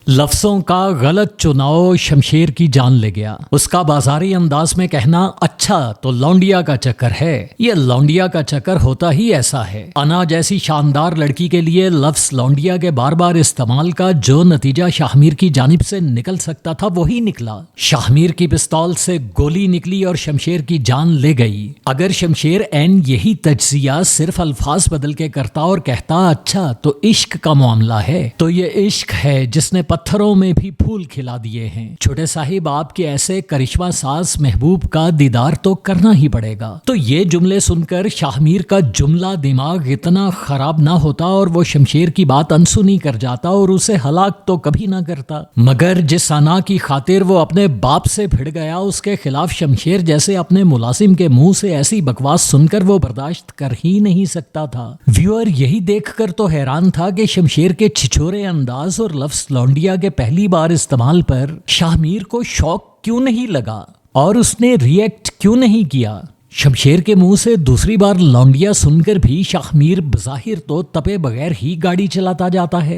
लफ्जों का गलत चुनाव शमशेर की जान ले गया। उसका बाजारी अंदाज में कहना, अच्छा तो लौंडिया का चक्कर है। ये लौंडिया का चक्कर होता ही ऐसा है। अना जैसी शानदार लड़की के लिए लफ्ज लौंडिया के बार बार इस्तेमाल का जो नतीजा शाहमीर की जानिब से निकल सकता था वही निकला। शाहमीर की पिस्तौल से गोली निकली और शमशेर की जान ले गई। अगर शमशेर एन यही तज्जिया सिर्फ अल्फाज बदल के करता और कहता अच्छा तो इश्क का मामला है, तो ये इश्क है जिसने पत्थरों में भी फूल खिला दिए हैं। छोटे साहिब, आपके ऐसे करिश्मा साज महबूब का दीदार तो करना ही पड़ेगा। तो ये जुमले सुनकर शाहमीर का जुमला दिमाग इतना खराब ना होता और वो शमशेर की बात अनसुनी कर जाता और उसे हलाक तो कभी ना करता। मगर जिस अना की खातिर वो अपने बाप से भिड़ गया, उसके खिलाफ शमशेर जैसे अपने मुलाजिम के मुंह से ऐसी बकवास सुनकर वो बर्दाश्त कर ही नहीं सकता था। व्यूअर यही देखकर तो हैरान था कि शमशेर के छिछोरे अंदाज और लफ्ज लौंडिया के पहली बार इस्तेमाल पर शाहमीर को शौक क्यों नहीं लगा और उसने रिएक्ट क्यों नहीं किया। शमशेर के मुंह से दूसरी बार लौंडिया सुनकर भी शाहमीर बज़ाहिर तो तपे बगैर ही गाड़ी चलाता जाता है।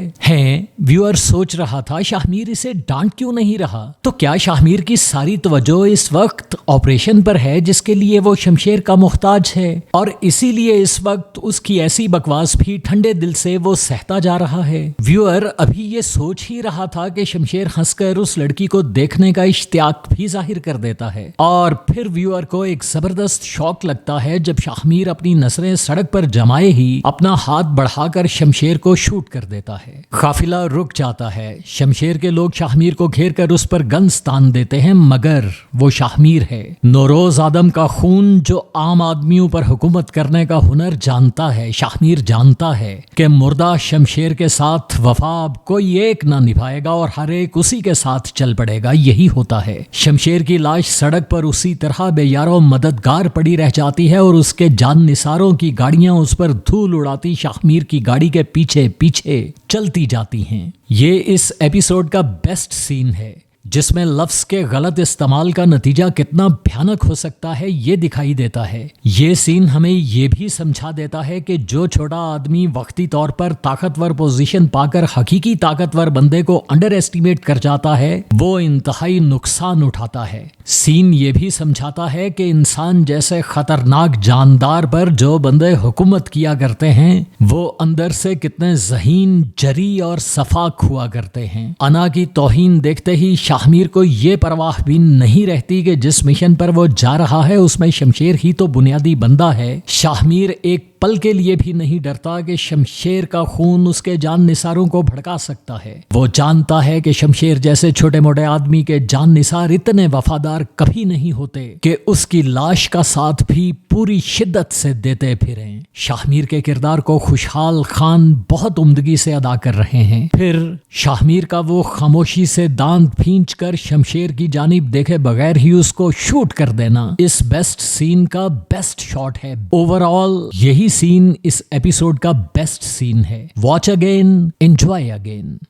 व्यूअर सोच रहा था शाहमीर इसे डांट क्यों नहीं रहा। तो क्या शाहमीर की सारी तवज्जो इस वक्त ऑपरेशन पर है जिसके लिए वो शमशेर का मोहताज है और इसीलिए इस वक्त उसकी ऐसी बकवास भी ठंडे दिल से वो सहता जा रहा है। व्यूअर अभी ये सोच ही रहा था कि शमशेर हंसकर उस लड़की को देखने का इश्तियाक भी जाहिर कर देता है और फिर व्यूअर को एक जबरदस्त शौक लगता है जब शाहमीर अपनी नजरें सड़क पर जमाए ही अपना हाथ बढ़ाकर शमशेर को शूट कर देता है। काफिला रुक जाता है। शमशेर के लोग शाहमीर को घेर कर उस पर गन्स तान देते हैं, मगर वो शाहमीर है, नौरोज आदम का खून जो आम आदमियों पर हुकूमत करने का हुनर जानता है। शाहमीर जानता है कि मुर्दा शमशेर के साथ वफा अब कोई एक ना निभाएगा और हर एक उसी के साथ चल पड़ेगा। यही होता है। शमशेर की लाश सड़क पर उसी तरह बेयारो मददगार पड़ी रह जाती है और उसके जान निसारों की गाड़ियां उस पर धूल उड़ाती शाहमीर की गाड़ी के पीछे पीछे चलती जाती हैं। ये इस एपिसोड का बेस्ट सीन है जिसमें लफ्ज के गलत इस्तेमाल का नतीजा कितना भयानक हो सकता है ये दिखाई देता है। ये सीन हमें ये भी समझा देता है कि जो छोटा आदमी वक्ती तौर पर ताकतवर पोजीशन पाकर हकीकी ताकतवर बंदे को अंडर एस्टिमेट कर जाता है, वो इंतहाई नुकसान उठाता है। सीन ये भी समझाता है कि इंसान जैसे खतरनाक जानदार पर जो बंदे हुकूमत किया करते हैं वो अंदर से कितने ज़हीन, जरी और सफाक हुआ करते हैं। अना की तौहीन देखते ही शाहमीर को ये परवाह भी नहीं रहती कि जिस मिशन पर वो जा रहा है उसमें शमशेर ही तो बुनियादी बंदा है। शाहमीर एक पल के लिए भी नहीं डरता कि शमशेर का खून उसके जान निसारों को भड़का सकता है। वो जानता है कि शमशेर जैसे छोटे मोटे आदमी के जान निसार इतने वफादार कभी नहीं होते कि उसकी लाश का साथ भी पूरी शिद्दत से देते फिरें। शाहमीर के किरदार को खुशहाल खान बहुत उम्दगी से अदा कर रहे हैं। फिर शाहमीर का वो खामोशी से दांत भींच कर शमशेर की जानिब देखे बगैर ही उसको शूट कर देना इस बेस्ट सीन का बेस्ट शॉट है। ओवरऑल यही सीन इस एपिसोड का बेस्ट सीन है। Watch again, enjoy again.